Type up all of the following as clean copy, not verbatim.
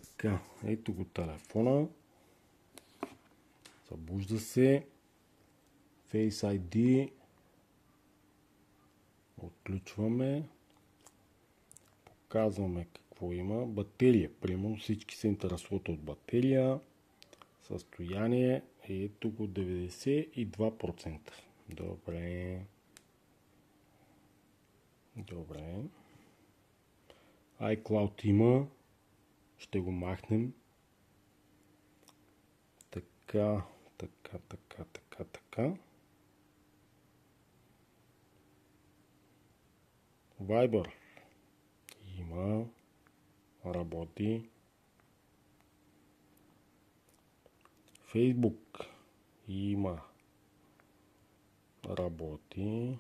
Така, ето го телефона. Събужда се. Face ID. Отключваме. Показваме какво има. Батерия. Примерно всички се интересуват от батерия. Състояние. Ето го 92%. Добре. Добре. iCloud има. Ще го махнем. Така. Viber има. Работи. Facebook има. Работи.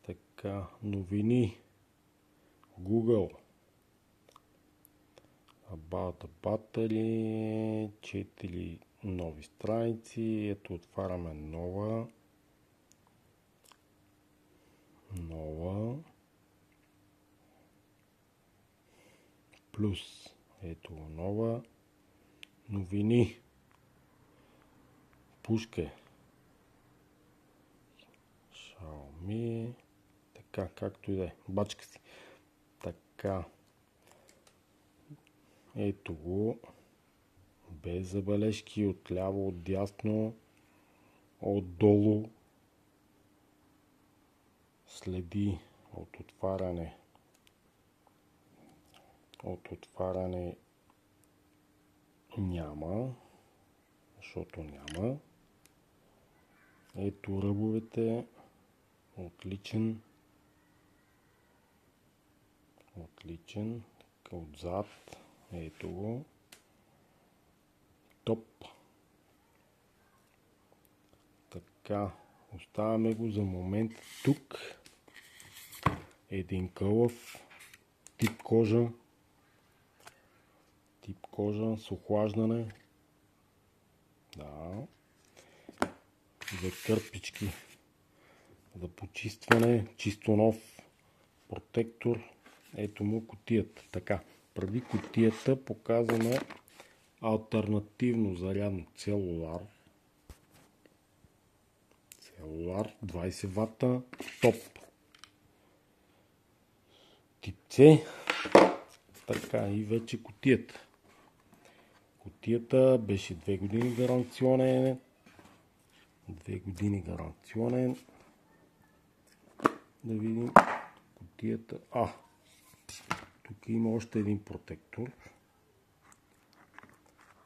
Така, новини. Google. About Battery. 4 нови страници. Ето отваряме нова. Плюс. Ето нова. Новини. Пушка. Xiaomi. Така, както и да е. Бачка си. Така. Ето го. Без забележки. Отляво, отдясно. Отдолу. Следи от отваряне. От отваряне няма. Защото няма. Ето ръбовете. Отличен. Отличен. Отзад. Ето го. Топ. Така. Оставяме го за момент тук. Един кълъв. Тип кожа. Тип кожа с охлаждане. Да. За кърпички. За почистване. Чисто нов протектор. Ето му кутията. Така. Преди кутията показваме алтернативно зарядно целулар. Целулар 20 вата. Топ. Тип С. Така и вече кутията. Кутията беше 2 години гаранционен. 2 години гаранционен. Да видим кутията. Тук има още един протектор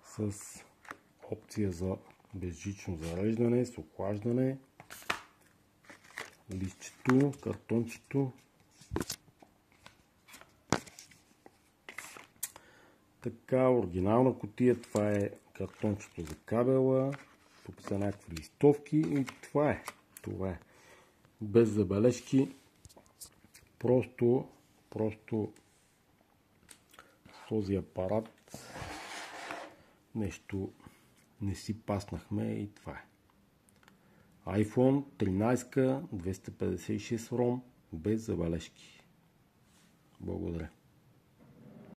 с опция за безжично зареждане, с охлаждане. Листчето, картончето. Така, оригинална кутия. Това е картончето за кабела. Тук са някакви листовки и това е. Това е. Без забележки. Просто с този апарат нещо не си паснахме и това е. iPhone 13 256 ROM без забележки. Благодаря.